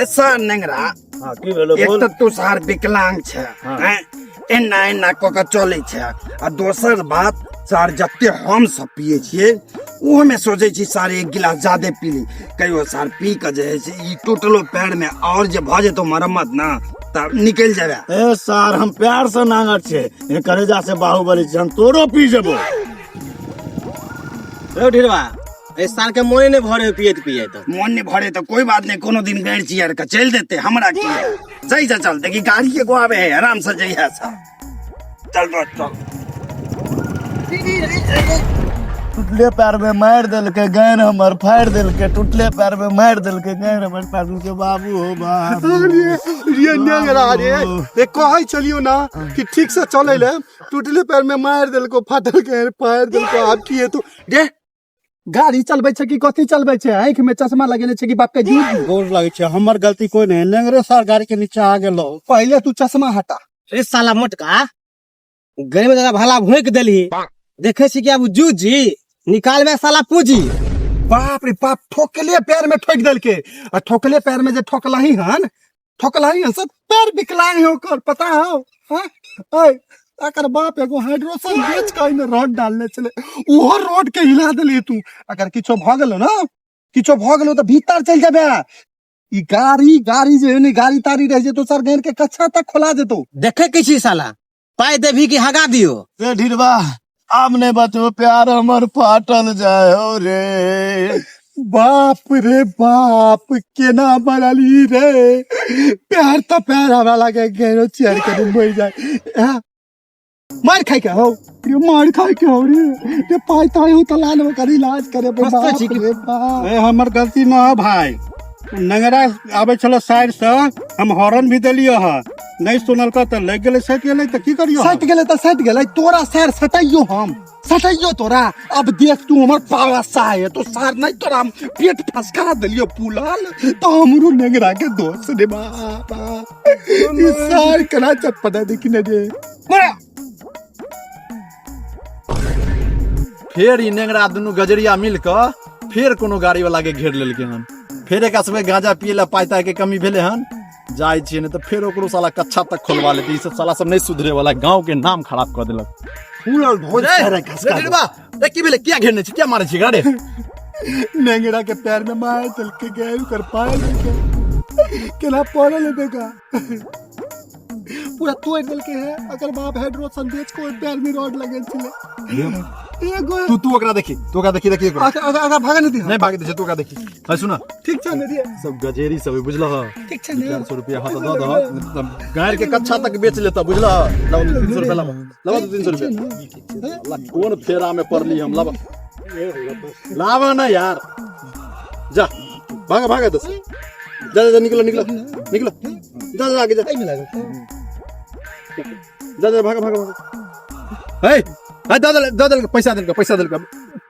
ऐसा नेंगरा हाँ की भेलो एक बोल तो तू सार विकलांग छे हैं एना एना क के चले छे आ दोसर बात सार जत्ते हम सब पिए छिए ओहो में सोचे छी सार एक गिलास ज्यादा पी ली कहियो सार पी के जे है से ई टूटलो पैर में और जे भ जेतो मरम्मत ना तब निकल जाबे। ए सार हम प्यार से नांगर छे ए करेजा से बाहुबली छे हम तोरो पी जेबो। ए ढिरवा ए साल के मोने ने भरे पिए तो मन नहीं भरे तो कोई बात नहीं कोनो दिन गाड़ी चियर के चल देते हमरा की सही से चल देखी गाड़ी के आवे है आराम से जइहा सा चल बस चल। टूटले पैर में मार दिल के गैर हमर फाड़ दिल के टूटले पैर में मार दिल के गैर हमर फाड़ दिल के बाबू हो बाबू ये नेंगरा रे ये कहै चलियो ना कि ठीक से चले ले टूटले पैर में मार दिल को फाटल के फाड़ दिल को आप किए तो दे गाड़ी चलबै छै कि कथि चलबै छै आंख में चश्मा लगेने छै कि बाप के झूठ गोर लागे छै हमर गलती कोई नहीं नेंगरे सार गाड़ी के नीचे आ गेलो पहले तू चश्मा हटा। ए साला मोटका गरे में दादा भला भोंक देली देखे छी कि अब जूजी निकालबे साला पूजी बाप रे बाप ठोकले पैर में ठोक देल के और ठोकले पैर में जे ठोकलही हन सब पैर विकलांग हो कर पता हो हां ए अगर बाप एगो हाइड्रोसन बेच के में रॉड डालने चले ओहो रोड के हिला देली तू अगर किछो भ गेलो ना किछो भ गेलो त भीतर चल जाबे ई गाड़ी जे है गाड़ी तारी रह जे तो सर गेर के कच्चा तक खोला देतो देखे किसी साला पाई देवी की हगा दियो रे ढिरवा आब ने बचो प्यार हमर फाटल जाय हो रे बाप रे बाप केना बनली रे प्यार तो प्यार हमरा लागे गेरो चेयर के मर जाए मार खाई के हो रे मार खाई के हो रे पाई ताई हो त लाल में कर इलाज करे बाप रे बाप ए हमर गलती न है भाई नंगरा आबे चलो साइड से हम हॉर्न भी देलियो ह नहीं सुनल का त लग गेले सट गेले त की करियो सट गेले तोरा सर सटाइयो तोरा अब देख तू हमर पावा साय तो सर नहीं तोरा पेट फसका देलियो पुलाल तो हमरो नेंगरा के दोस्त रे बाबा ई सर कना चटपटा देखि न रे फिर ई नेंगरा दुनू गजरिया मिल के फिर कोनो गाड़ी वाला के घेर लेलके हन फिर एक समय गांजा पिए ला पाइता के कमी भेले हन जाय छिए ने तो फिर ओकरो साला कच्चा तक खोलवा लेते ई सब साला सब नहीं सुधरे वाला गांव के नाम खराब कर देलक फूलल भोज सारा रे ढिरवा रे की भेले क्या घेरने छी क्या मारे छी गाड़े नेंगरा के पैर में मार चल के गए कर पाए केला पड़ल देखा पूरा तोड़ दिल के है अगर बाप हाइड्रोसन बेच को पैर में रॉड लगे छले एगो तू ओकरा देखी देखी एक बार। अगर भागा नहीं नहीं भागे दे तू ओकरा देखी है सुना ठीक छ नदिया सब गजेरी सब बुझल ह ठीक छ ने 400 रुपया हाथ दो दो गाड़ के कच्चा तक बेच लेता बुझल ह लाओ 300 रुपया लाओ 300 रुपया अल्लाह कौन फेरा में पड़ली हम लावा ना यार जा भागा दस जा निकलो जा आगे जा जा भागा हे दादा पैसा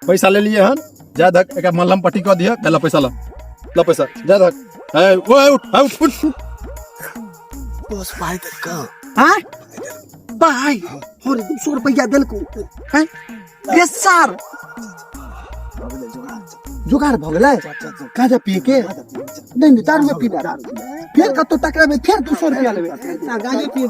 पैसा ले लिए हन जा धक एक मलहम पट्टी कर दिया पहला पैसा ला पैसा जा धक ए वो उठ बस भाई तक हां भाई और 200 रुपया दिल को हैं यस सर जुगाड़ भ गेलै गांजा पी के नहीं दारू में पी फिर कतो टकरा में फिर 200 रुपया लेबे गांजा पी